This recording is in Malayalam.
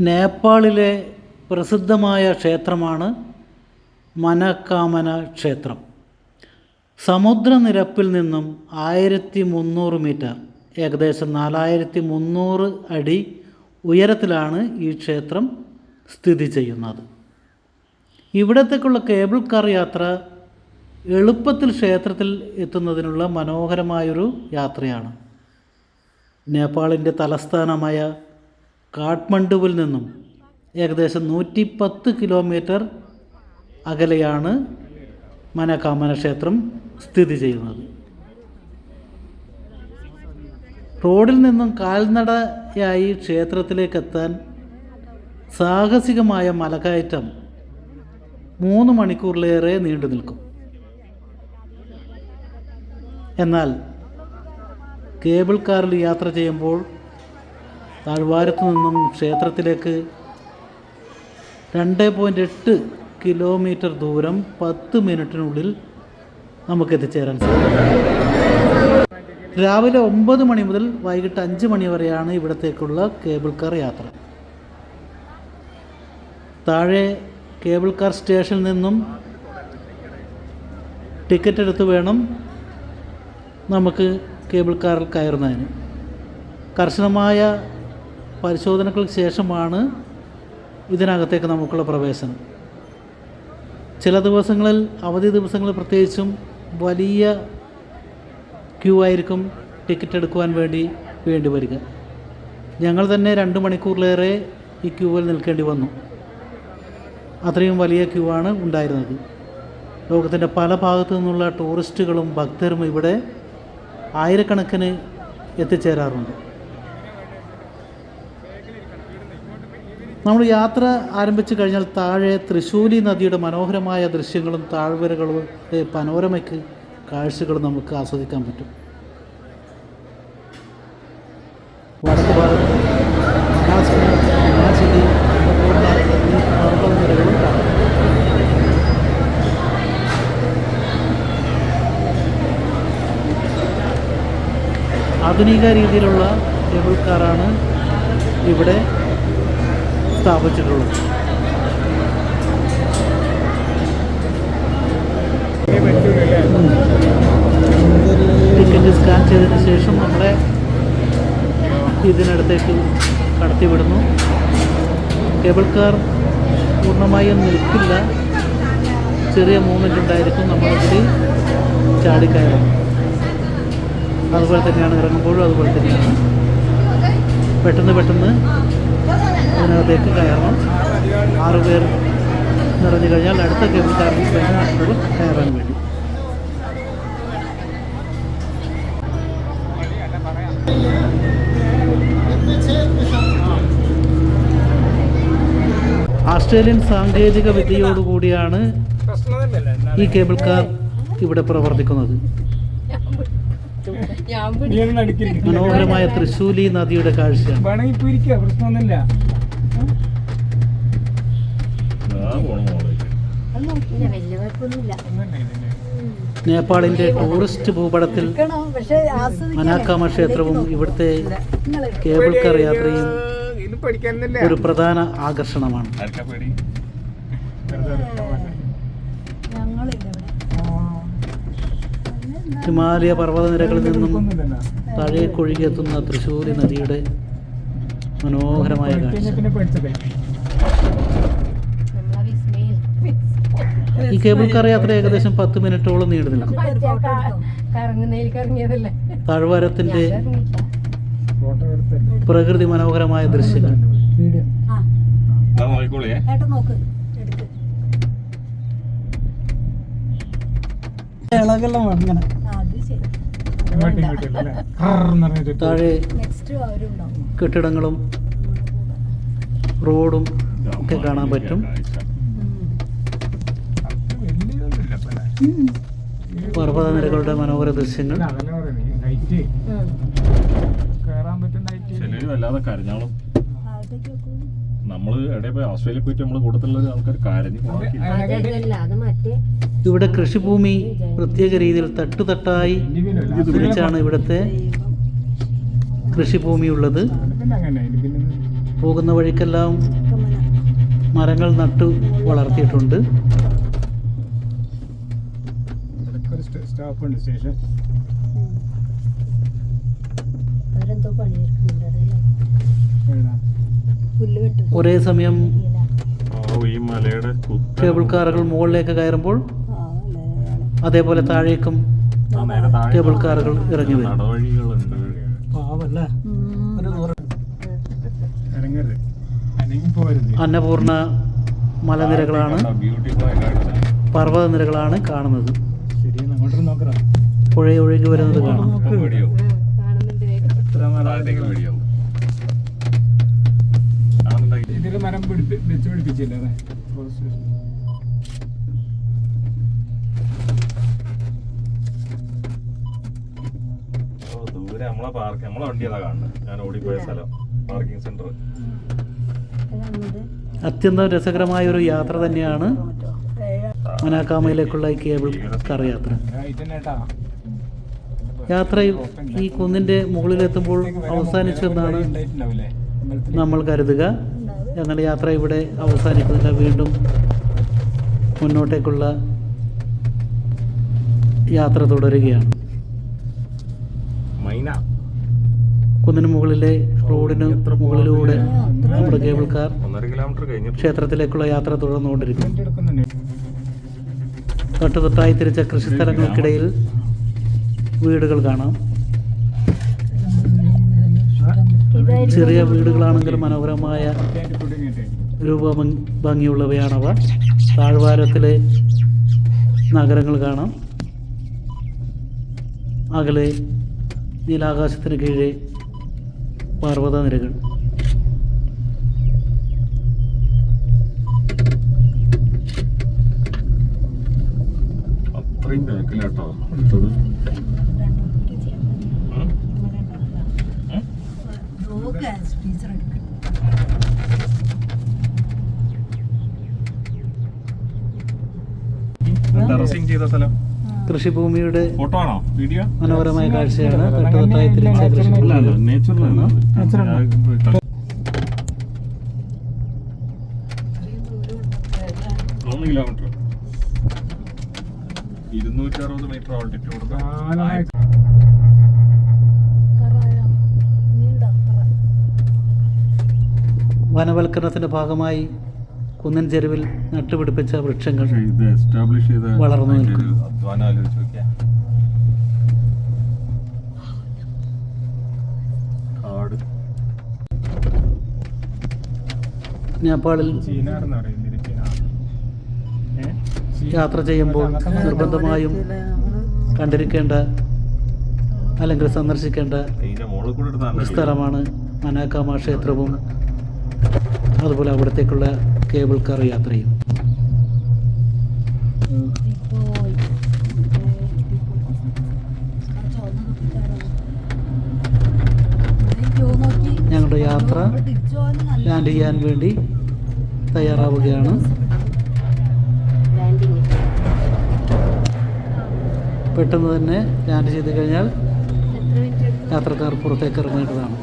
നേപ്പാളിലെ പ്രസിദ്ധമായ ക്ഷേത്രമാണ് മനക്കാമന ക്ഷേത്രം. സമുദ്രനിരപ്പിൽ നിന്നും 1300 മീറ്റർ, ഏകദേശം 4300 അടി ഉയരത്തിലാണ് ഈ ക്ഷേത്രം സ്ഥിതി ചെയ്യുന്നത്. ഇവിടത്തേക്കുള്ള കേബിൾ കാർ യാത്ര എളുപ്പത്തിൽ ക്ഷേത്രത്തിൽ എത്തുന്നതിനുള്ള മനോഹരമായൊരു യാത്രയാണ്. നേപ്പാളിൻ്റെ തലസ്ഥാനമായ കാഠ്മണ്ഡുവിൽ നിന്നും ഏകദേശം 110 കിലോമീറ്റർ അകലെയാണ് മനക്കാമന ക്ഷേത്രം സ്ഥിതി ചെയ്യുന്നത്. റോഡിൽ നിന്നും കാൽനടയായി ക്ഷേത്രത്തിലേക്കെത്താൻ സാഹസികമായ മലകയറ്റം 3 മണിക്കൂറിലേറെ നീണ്ടു നിൽക്കും. എന്നാൽ കേബിൾ കാറിൽ യാത്ര ചെയ്യുമ്പോൾ താഴ്വാരത്തു നിന്നും ക്ഷേത്രത്തിലേക്ക് 2.8 കിലോമീറ്റർ ദൂരം 10 മിനിറ്റിനുള്ളിൽ നമുക്ക് എത്തിച്ചേരാൻ സാധിക്കും. രാവിലെ 9 മണി മുതൽ വൈകിട്ട് 5 മണി വരെയാണ് ഇവിടത്തേക്കുള്ള കേബിൾ കാർ യാത്ര. താഴെ കേബിൾ കാർ സ്റ്റേഷനിൽ നിന്നും ടിക്കറ്റ് എടുത്ത് വേണം നമുക്ക് കേബിൾ കാറിൽ കയറുന്നതിന്. കർശനമായ പരിശോധനകൾക്ക് ശേഷമാണ് ഇതിനകത്തേക്ക് നമുക്കുള്ള പ്രവേശനം. ചില ദിവസങ്ങളിൽ, അവധി ദിവസങ്ങളിൽ പ്രത്യേകിച്ചും വലിയ ക്യൂ ആയിരിക്കും ടിക്കറ്റ് എടുക്കുവാൻ വേണ്ടി വരിക. ഞങ്ങൾ തന്നെ 2 മണിക്കൂറിലേറെ ഈ ക്യൂവിൽ നിൽക്കേണ്ടി വന്നു. അത്രയും വലിയ ക്യൂ ആണ് ഉണ്ടായിരുന്നത്. ലോകത്തിൻ്റെ പല ഭാഗത്തു നിന്നുള്ള ടൂറിസ്റ്റുകളും ഭക്തരും ഇവിടെ ആയിരക്കണക്കിന് എത്തിച്ചേരാറുണ്ട്. നമ്മൾ യാത്ര ആരംഭിച്ചു കഴിഞ്ഞാൽ താഴെ തൃശ്ശൂലി നദിയുടെ മനോഹരമായ ദൃശ്യങ്ങളും താഴ്വരകളും പനോരമയ്ക്ക് കാഴ്ചകളും നമുക്ക് ആസ്വദിക്കാൻ പറ്റും. വടക്ക് ഭാഗത്ത് പർവ്വതനിരകളും കാണാം. ആധുനിക രീതിയിലുള്ള കേബിൾ കാറാണ് ഇവിടെ സ്ഥാപിച്ചിട്ടുള്ളത്. ടിക്കറ്റ് സ്കാൻ ചെയ്തതിന് ശേഷം നമ്മളെ ഇതിനടുത്തേക്ക് കടത്തിവിടുന്നു. കേബിൾ കാർ പൂർണ്ണമായും നിൽക്കില്ല, ചെറിയ മൂവ്മെൻ്റ് ഉണ്ടായിരിക്കും. നമ്മളതിൽ ചാടിക്കയറും. അതുപോലെ തന്നെയാണ് ഇറങ്ങുമ്പോഴും അതുപോലെ തന്നെയാണ്. പെട്ടെന്ന് അതിനകത്തേക്ക് കയറണം. 6 പേർ നിറഞ്ഞു കഴിഞ്ഞാൽ അടുത്ത കേബിൾ കാറിൽ കയറാൻ വേണ്ടി. ഓസ്ട്രേലിയൻ സാങ്കേതിക വിദ്യയോടുകൂടിയാണ് ഈ കേബിൾ കാർ ഇവിടെ പ്രവർത്തിക്കുന്നത്. മനോഹരമായ തൃശ്ശൂലി നദിയുടെ കാഴ്ചയാണ്. നേപ്പാളിന്റെ ടൂറിസ്റ്റ് ഭൂപടത്തിൽ മനക്കാമ ക്ഷേത്രവും ഇവിടുത്തെ കേബിൾ കാർ യാത്രയും ഒരു പ്രധാന ആകർഷണമാണ്. ഹിമാലയ പർവ്വതനിരകളിൽ നിന്നും താഴേക്കൊഴുകിയെത്തുന്ന തൃശ്ശൂലി നദിയുടെ മനോഹരമായ കാഴ്ച. ഈ കേബിൾ കാർ യാത്ര ഏകദേശം 10 മിനിറ്റോളം നീണ്ടു നിൽക്കും. താഴ്വാരത്തിന്റെ പ്രകൃതി മനോഹരമായ ദൃശ്യങ്ങൾ. താഴെ കെട്ടിടങ്ങളും റോഡും ഒക്കെ കാണാൻ പറ്റും. പർവ്വതനിരകളുടെ മനോഹര ദൃശ്യങ്ങൾ. വല്ലാതെ കരഞ്ഞാളും. നമ്മള് എവിടെ പോയി ഓസ്ട്രേലിയ പോയിട്ട് നമ്മള് കൂട്ടത്തിലുള്ള ആൾക്കാർ കരഞ്ഞു. ഇവിടെ കൃഷിഭൂമി പ്രത്യേക രീതിയിൽ തട്ടുതട്ടായി തിരിച്ചാണ് ഇവിടുത്തെ കൃഷിഭൂമിയുള്ളത്. പോകുന്ന വഴിക്കെല്ലാം മരങ്ങൾ നട്ടു വളർത്തിയിട്ടുണ്ട്. സ്റ്റോപ്പുണ്ട് സ്റ്റേഷൻ. അവരെന്തോ പണിയെടുക്കുന്നുണ്ട് പുല്ല് വെട്ടും. ഒരേ സമയം ഈ മലയുടെ കേബിൾ കാറുകൾ മുകളിലേക്ക് കയറുമ്പോൾ അതേപോലെ താഴേക്കും കേബിൾ കാറുകൾ ഇറങ്ങി വരും. നടവഴികളുണ്ട്. ഇറങ്ങരുത്, അല്ലെങ്കിൽ പോരുത്. അന്നപൂർണ മലനിരകളാണ്, ബ്യൂട്ടിഫുൾ ആയ കാഴ്ച. പർവ്വത നിരകളാണ് കാണുന്നത്. ശരി, അങ്ങോട്ട് നോക്കറ. പുഴ ഒഴുകി വരുന്നത് കാണാം. അപ്പം പേടിയാവും. കാണുന്നുണ്ട്. എത്ര മരം താഴത്തേക്ക് പേടിയാവും. ആണെന്നുണ്ടെങ്കിൽ ഇതില് മരം വെച്ച് പിടിപ്പിച്ചില്ലേ അതെ. ദൂരെ നമ്മളെ വണ്ടി അതാ കാണുന്നത്. ഞാൻ ഓടിപ്പോയ സ്ഥലം പാർക്കിംഗ് സെന്റർ. അത്യന്തം രസകരമായ ഒരു യാത്ര തന്നെയാണ് മനാക്കാമയിലേക്കുള്ള ഈ കേബിൾ കാർ യാത്ര. യാത്ര ഈ കുന്നിൻ്റെ മുകളിലെത്തുമ്പോൾ അവസാനിച്ചു എന്നാണ് നമ്മൾ കരുതുക. എന്നാൽ യാത്ര ഇവിടെ അവസാനിക്കുന്നില്ല. വീണ്ടും മുന്നോട്ടേക്കുള്ള യാത്ര തുടരുകയാണ്. മൈന കുന്നിന് മുകളിലെ റോഡിന് മുകളിലൂടെ നമ്മുടെ കേബിൾ കാർ 1.5 കിലോമീറ്റർ കഴിഞ്ഞിട്ട് ക്ഷേത്രത്തിലേക്കുള്ള യാത്ര തുടർന്നുകൊണ്ടിരിക്കുന്നു. തൊട്ടുതൊട്ടായി തിരിച്ച കൃഷിസ്ഥലങ്ങൾക്കിടയിൽ വീടുകൾ കാണാം. ചെറിയ വീടുകളാണെങ്കിലും മനോഹരമായ ഭംഗിയുള്ളവയാണവ. താഴ്വാരത്തിലെ നഗരങ്ങൾ കാണാം. അകലെ നീലാകാശത്തിന് കീഴെ പർവ്വത നിരകൾ. അത്രയും ബാക്കിലാട്ടോ അടുത്തത്. ടെറസിംഗ് ചെയ്ത സ്ഥലം. കൃഷിഭൂമിയുടെ ഫോട്ടോ ആണോ വീഡിയോ? മനോഹരമായ കാഴ്ചയാണ്. തൊട്ടുതൊട്ടായി തിരിച്ച കൃഷിഭൂമി. അല്ല നേച്ചുറലാണ്. 3 കിലോമീറ്റർ 260 മീറ്റർ ഓൾട്ടിറ്റ്യൂഡ്. വനവൽക്കരണത്തിന്റെ ഭാഗമായി കുന്നൻ ചെരുവിൽ നട്ടുപിടിപ്പിച്ച വൃക്ഷങ്ങൾ ഇത് എസ്റ്റാബ്ലിഷ് ചെയ്ത വളർന്നു നിൽക്കുന്നു. അധ്വാനം ആലോചിച്ച് നോക്കിയാ. കാട്. നേപ്പാളിൽ ചീനാർന്ന് പറയുന്നത് യാത്ര ചെയ്യുമ്പോൾ നിർബന്ധമായും കണ്ടിരിക്കേണ്ട അല്ലെങ്കിൽ സന്ദർശിക്കേണ്ട ഇതിന്റെ മുകളിൽ കൂടെ എടുത്താൽ ഒരു സ്ഥലമാണ് മനാക്കാമ ക്ഷേത്രവും അതുപോലെ അവിടത്തേക്കുള്ള കേബിൾ കാർ യാത്രയും. ഞങ്ങളുടെ യാത്ര ലാൻഡ് ചെയ്യാൻ വേണ്ടി തയ്യാറാവുകയാണ്. പെട്ടെന്ന് തന്നെ ലാൻഡ് ചെയ്ത് കഴിഞ്ഞാൽ യാത്രക്കാർ പുറത്തേക്ക് ഇറങ്ങേണ്ടതാണ്.